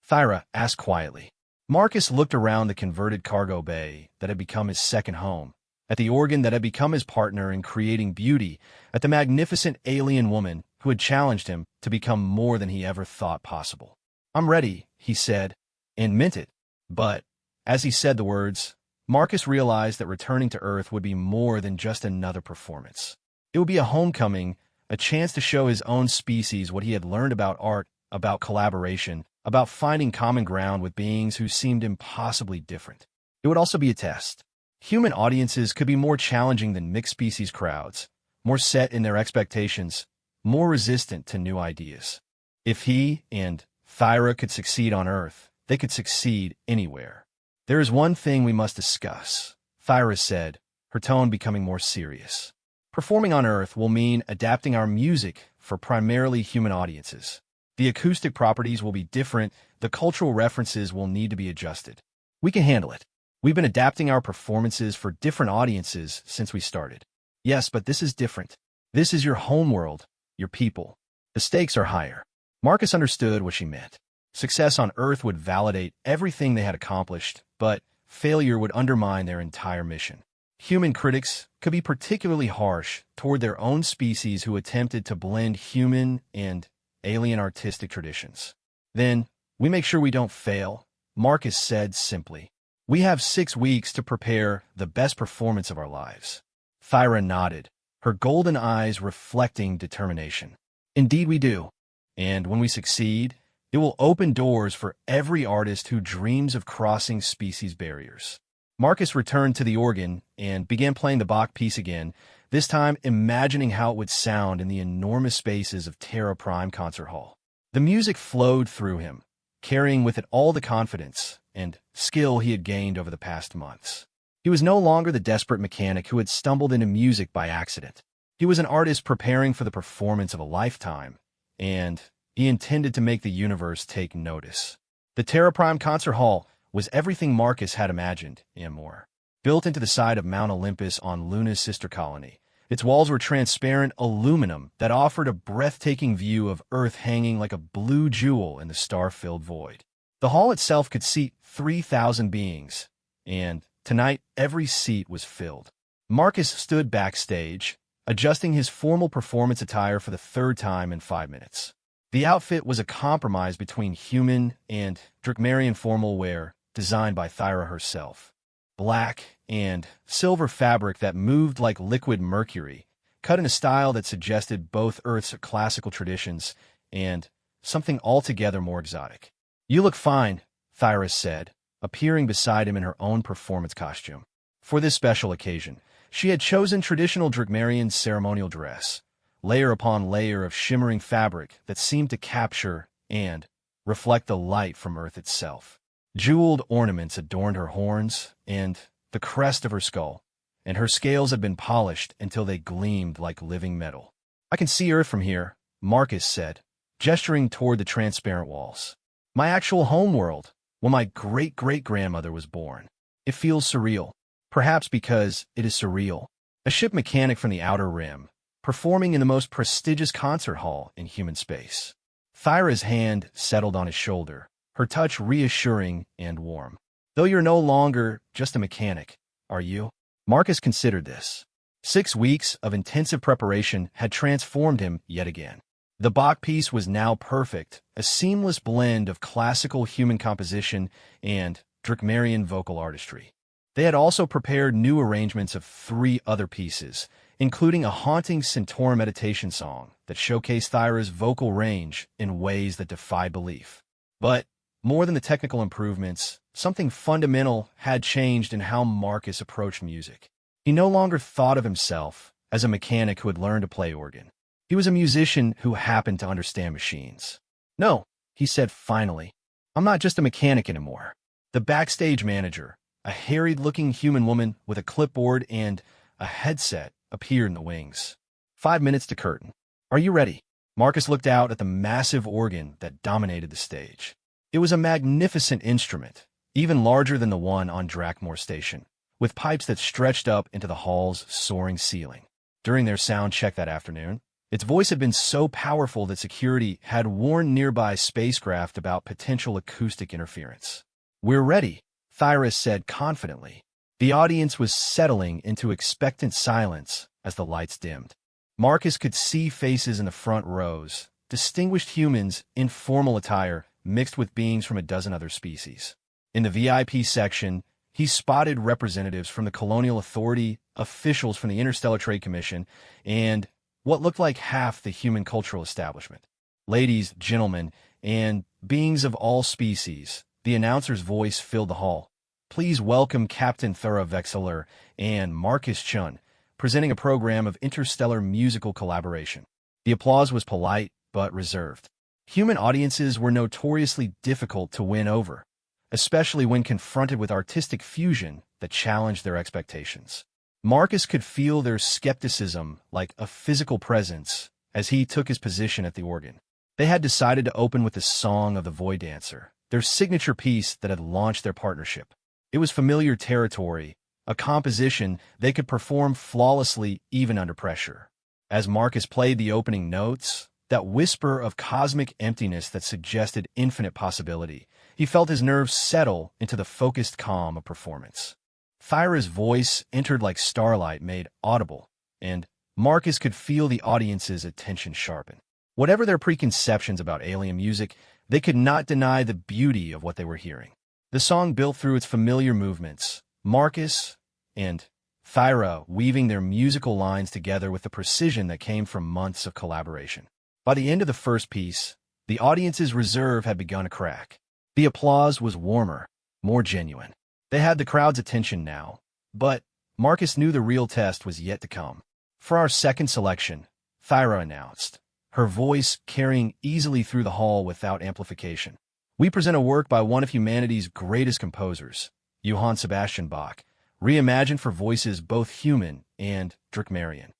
[SPEAKER 1] Thyra asked quietly. Marcus looked around the converted cargo bay that had become his second home, at the organ that had become his partner in creating beauty, at the magnificent alien woman who had challenged him to become more than he ever thought possible. I'm ready, he said, and meant it. But, as he said the words, Marcus realized that returning to Earth would be more than just another performance. It would be a homecoming, a chance to show his own species what he had learned about art, about collaboration, about finding common ground with beings who seemed impossibly different. It would also be a test. Human audiences could be more challenging than mixed-species crowds, more set in their expectations, more resistant to new ideas. If he and Thyra could succeed on Earth, they could succeed anywhere. There is one thing we must discuss, Thyra said, her tone becoming more serious. Performing on Earth will mean adapting our music for primarily human audiences. The acoustic properties will be different, the cultural references will need to be adjusted. We can handle it. We've been adapting our performances for different audiences since we started. Yes, but this is different. This is your homeworld, your people. The stakes are higher. Marcus understood what she meant. Success on Earth would validate everything they had accomplished, but failure would undermine their entire mission. Human critics could be particularly harsh toward their own species who attempted to blend human and alien artistic traditions. Then, we make sure we don't fail, Marcus said simply. We have 6 weeks to prepare the best performance of our lives. Thyra nodded, her golden eyes reflecting determination. Indeed we do. And when we succeed, it will open doors for every artist who dreams of crossing species barriers. Marcus returned to the organ and began playing the Bach piece again, this time imagining how it would sound in the enormous spaces of Terra Prime Concert Hall. The music flowed through him, carrying with it all the confidence and skill he had gained over the past months. He was no longer the desperate mechanic who had stumbled into music by accident. He was an artist preparing for the performance of a lifetime, and he intended to make the universe take notice. The Terra Prime Concert Hall was everything Marcus had imagined, and more. Built into the side of Mount Olympus on Luna's sister colony, its walls were transparent aluminum that offered a breathtaking view of Earth hanging like a blue jewel in the star-filled void. The hall itself could seat 3,000 beings, and tonight every seat was filled. Marcus stood backstage, adjusting his formal performance attire for the 3rd time in 5 minutes. The outfit was a compromise between human and Dracmarian formal wear, designed by Thyra herself. Black and silver fabric that moved like liquid mercury, cut in a style that suggested both Earth's classical traditions and something altogether more exotic. You look fine, Thyra said, appearing beside him in her own performance costume. For this special occasion, she had chosen traditional Dracmarian ceremonial dress, layer upon layer of shimmering fabric that seemed to capture and reflect the light from Earth itself. Jeweled ornaments adorned her horns and the crest of her skull, and her scales had been polished until they gleamed like living metal. I can see Earth from here, Marcus said, gesturing toward the transparent walls. My actual homeworld, when my great-great-grandmother was born. It feels surreal, perhaps because it is surreal. A ship mechanic from the Outer Rim, performing in the most prestigious concert hall in human space. Thyra's hand settled on his shoulder, her touch reassuring and warm. Though you're no longer just a mechanic, are you? Marcus considered this. 6 weeks of intensive preparation had transformed him yet again. The Bach piece was now perfect, a seamless blend of classical human composition and Dracmarian vocal artistry. They had also prepared new arrangements of 3 other pieces, including a haunting Centaur meditation song that showcased Thyra's vocal range in ways that defied belief. But more than the technical improvements, something fundamental had changed in how Marcus approached music. He no longer thought of himself as a mechanic who had learned to play organ. He was a musician who happened to understand machines. No, he said finally, I'm not just a mechanic anymore. The backstage manager, a harried-looking human woman with a clipboard and a headset, appeared in the wings. 5 minutes to curtain. Are you ready? Marcus looked out at the massive organ that dominated the stage. It was a magnificent instrument, even larger than the one on Drakmore Station, with pipes that stretched up into the hall's soaring ceiling. During their sound check that afternoon, its voice had been so powerful that security had warned nearby spacecraft about potential acoustic interference. "We're ready," Thyras said confidently. The audience was settling into expectant silence as the lights dimmed. Marcus could see faces in the front rows, distinguished humans in formal attire mixed with beings from a dozen other species. In the VIP section, he spotted representatives from the Colonial Authority, officials from the Interstellar Trade Commission, and what looked like half the human cultural establishment. Ladies, gentlemen, and beings of all species, the announcer's voice filled the hall. Please welcome Captain Thura Vexeler and Marcus Chun, presenting a program of interstellar musical collaboration. The applause was polite but reserved. Human audiences were notoriously difficult to win over, especially when confronted with artistic fusion that challenged their expectations. Marcus could feel their skepticism like a physical presence as he took his position at the organ. They had decided to open with the Song of the Void Dancer, their signature piece that had launched their partnership. It was familiar territory, a composition they could perform flawlessly even under pressure. As Marcus played the opening notes, that whisper of cosmic emptiness that suggested infinite possibility, he felt his nerves settle into the focused calm of performance. Thyra's voice entered like starlight made audible, and Marcus could feel the audience's attention sharpen. Whatever their preconceptions about alien music, they could not deny the beauty of what they were hearing. The song built through its familiar movements, Marcus and Thyra weaving their musical lines together with the precision that came from months of collaboration. By the end of the first piece, the audience's reserve had begun to crack. The applause was warmer, more genuine. They had the crowd's attention now, but Marcus knew the real test was yet to come. For our second selection, Thyra announced, her voice carrying easily through the hall without amplification. We present a work by one of humanity's greatest composers, Johann Sebastian Bach, reimagined for voices both human and Drakmarian.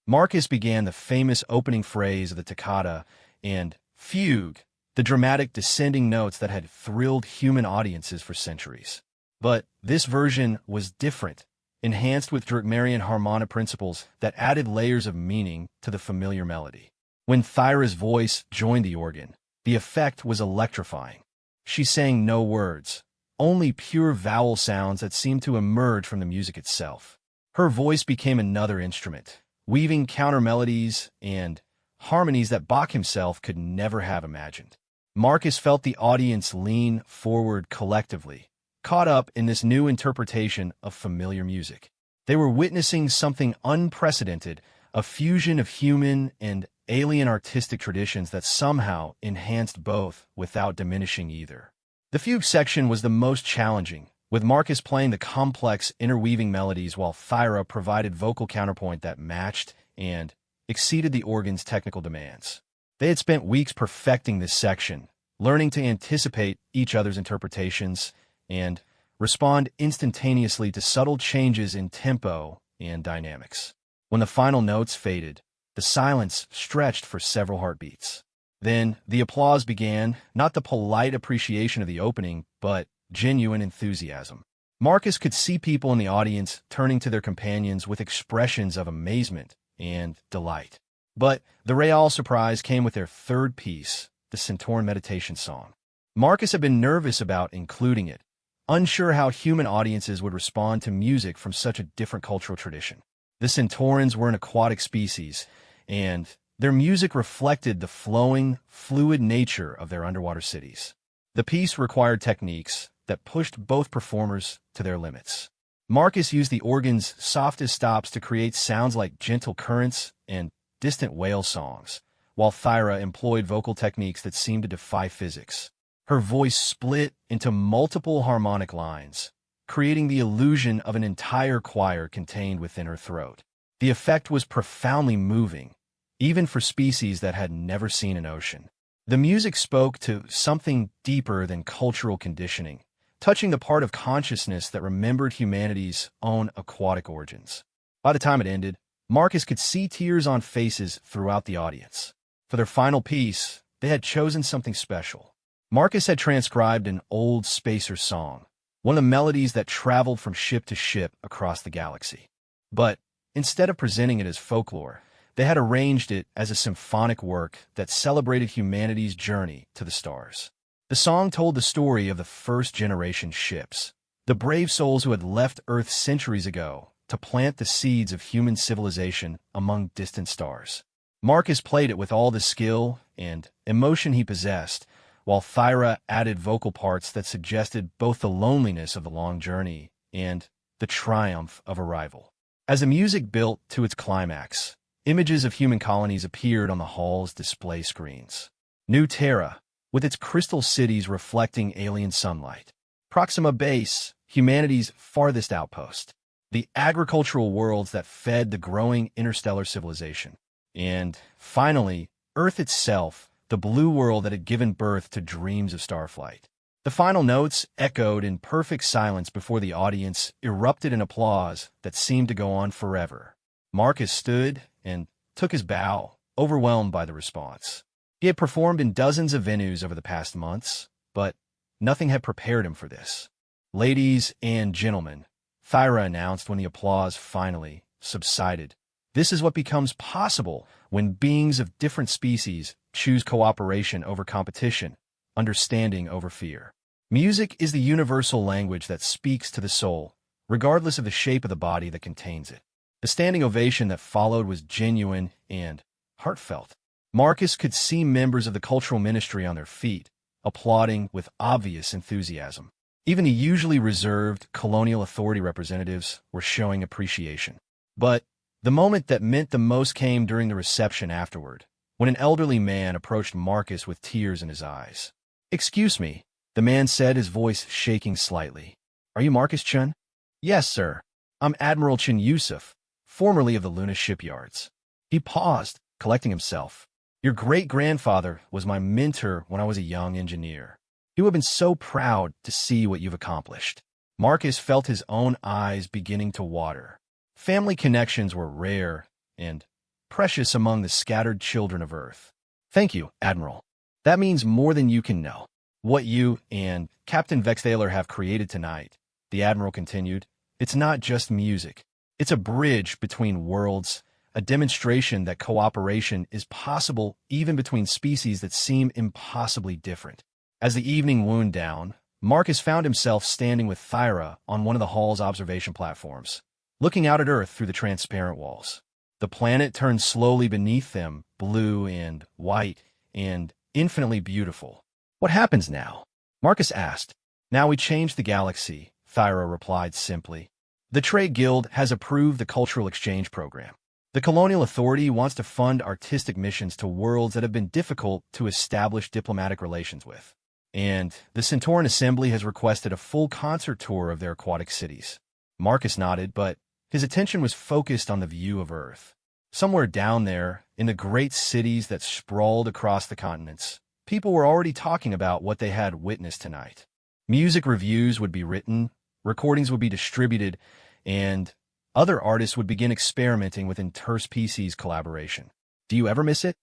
[SPEAKER 1] Marcus began the famous opening phrase of the toccata and fugue, the dramatic descending notes that had thrilled human audiences for centuries. But this version was different, enhanced with Drakmarian harmonic principles that added layers of meaning to the familiar melody. When Thyra's voice joined the organ, the effect was electrifying. She sang no words, only pure vowel sounds that seemed to emerge from the music itself. Her voice became another instrument, weaving counter-melodies and harmonies that Bach himself could never have imagined. Marcus felt the audience lean forward collectively, caught up in this new interpretation of familiar music. They were witnessing something unprecedented, a fusion of human and alien artistic traditions that somehow enhanced both without diminishing either. The fugue section was the most challenging, with Marcus playing the complex interweaving melodies while Thyra provided vocal counterpoint that matched and exceeded the organ's technical demands. They had spent weeks perfecting this section, learning to anticipate each other's interpretations and respond instantaneously to subtle changes in tempo and dynamics. When the final notes faded, the silence stretched for several heartbeats. Then the applause began, not the polite appreciation of the opening, but genuine enthusiasm. Marcus could see people in the audience turning to their companions with expressions of amazement and delight. But the real surprise came with their third piece, the Centaur Meditation Song. Marcus had been nervous about including it, unsure how human audiences would respond to music from such a different cultural tradition. The Centaurans were an aquatic species, and their music reflected the flowing, fluid nature of their underwater cities. The piece required techniques that pushed both performers to their limits. Marcus used the organ's softest stops to create sounds like gentle currents and distant whale songs, while Thyra employed vocal techniques that seemed to defy physics. Her voice split into multiple harmonic lines, creating the illusion of an entire choir contained within her throat. The effect was profoundly moving, even for species that had never seen an ocean. The music spoke to something deeper than cultural conditioning, touching the part of consciousness that remembered humanity's own aquatic origins. By the time it ended, Marcus could see tears on faces throughout the audience. For their final piece, they had chosen something special. Marcus had transcribed an old spacer song, one of the melodies that traveled from ship to ship across the galaxy. But instead of presenting it as folklore, they had arranged it as a symphonic work that celebrated humanity's journey to the stars. The song told the story of the first-generation ships, the brave souls who had left Earth centuries ago to plant the seeds of human civilization among distant stars. Marcus played it with all the skill and emotion he possessed, while Thyra added vocal parts that suggested both the loneliness of the long journey and the triumph of arrival. As the music built to its climax, images of human colonies appeared on the hall's display screens. New Terra, with its crystal cities reflecting alien sunlight. Proxima Base, humanity's farthest outpost. The agricultural worlds that fed the growing interstellar civilization. And, finally, Earth itself, the blue world that had given birth to dreams of starflight. The final notes echoed in perfect silence before the audience erupted in applause that seemed to go on forever. Marcus stood and took his bow, overwhelmed by the response. He had performed in dozens of venues over the past months, but nothing had prepared him for this. "Ladies and gentlemen," Thyra announced when the applause finally subsided, "this is what becomes possible when beings of different species choose cooperation over competition, understanding over fear. Music is the universal language that speaks to the soul, regardless of the shape of the body that contains it." The standing ovation that followed was genuine and heartfelt. Marcus could see members of the cultural ministry on their feet, applauding with obvious enthusiasm. Even the usually reserved colonial authority representatives were showing appreciation. But the moment that meant the most came during the reception afterward, when an elderly man approached Marcus with tears in his eyes. "Excuse me," the man said, his voice shaking slightly. "Are you Marcus Chun?" "Yes, sir. I'm Admiral Chin Yusuf, formerly of the Luna shipyards." He paused, collecting himself. "Your great-grandfather was my mentor when I was a young engineer. He would have been so proud to see what you've accomplished." Marcus felt his own eyes beginning to water. Family connections were rare and precious among the scattered children of Earth. "Thank you, Admiral. That means more than you can know. What you and Captain Vextaler have created tonight," the Admiral continued, "it's not just music. It's a bridge between worlds, a demonstration that cooperation is possible even between species that seem impossibly different." As the evening wound down, Marcus found himself standing with Thyra on one of the hall's observation platforms, looking out at Earth through the transparent walls. The planet turned slowly beneath them, blue and white and infinitely beautiful. "What happens now?" Marcus asked. "Now we change the galaxy," Thyra replied simply. "The Trade Guild has approved the cultural exchange program. The Colonial Authority wants to fund artistic missions to worlds that have been difficult to establish diplomatic relations with. And the Centauran Assembly has requested a full concert tour of their aquatic cities." Marcus nodded, but his attention was focused on the view of Earth. Somewhere down there, in the great cities that sprawled across the continents, people were already talking about what they had witnessed tonight. Music reviews would be written, recordings would be distributed, and other artists would begin experimenting with interspecies collaboration. "Do you ever miss it?"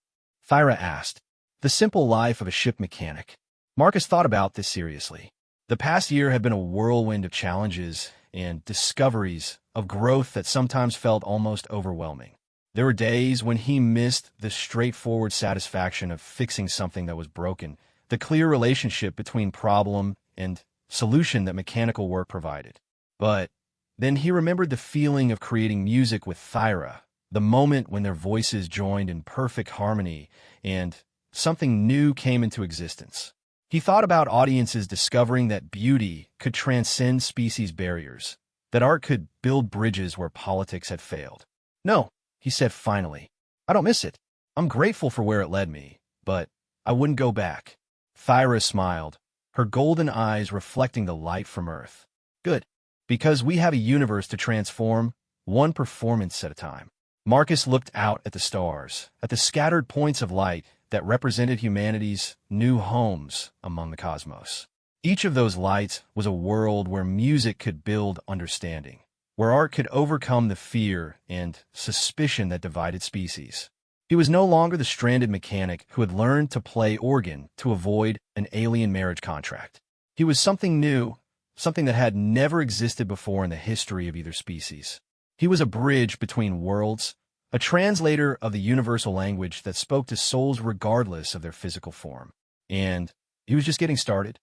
[SPEAKER 1] Thyra asked. "The simple life of a ship mechanic." Marcus thought about this seriously. The past year had been a whirlwind of challenges and discoveries of growth that sometimes felt almost overwhelming. There were days when he missed the straightforward satisfaction of fixing something that was broken, the clear relationship between problem and solution that mechanical work provided. But then he remembered the feeling of creating music with Thyra, the moment when their voices joined in perfect harmony and something new came into existence. He thought about audiences discovering that beauty could transcend species barriers, that art could build bridges where politics had failed. "No," he said finally, "I don't miss it. I'm grateful for where it led me, but I wouldn't go back." Thyra smiled, her golden eyes reflecting the light from Earth. "Good, because we have a universe to transform, one performance at a time." Marcus looked out at the stars, at the scattered points of light that represented humanity's new homes among the cosmos. Each of those lights was a world where music could build understanding, where art could overcome the fear and suspicion that divided species. He was no longer the stranded mechanic who had learned to play organ to avoid an alien marriage contract. He was something new, something that had never existed before in the history of either species. He was a bridge between worlds, a translator of the universal language that spoke to souls regardless of their physical form. And he was just getting started.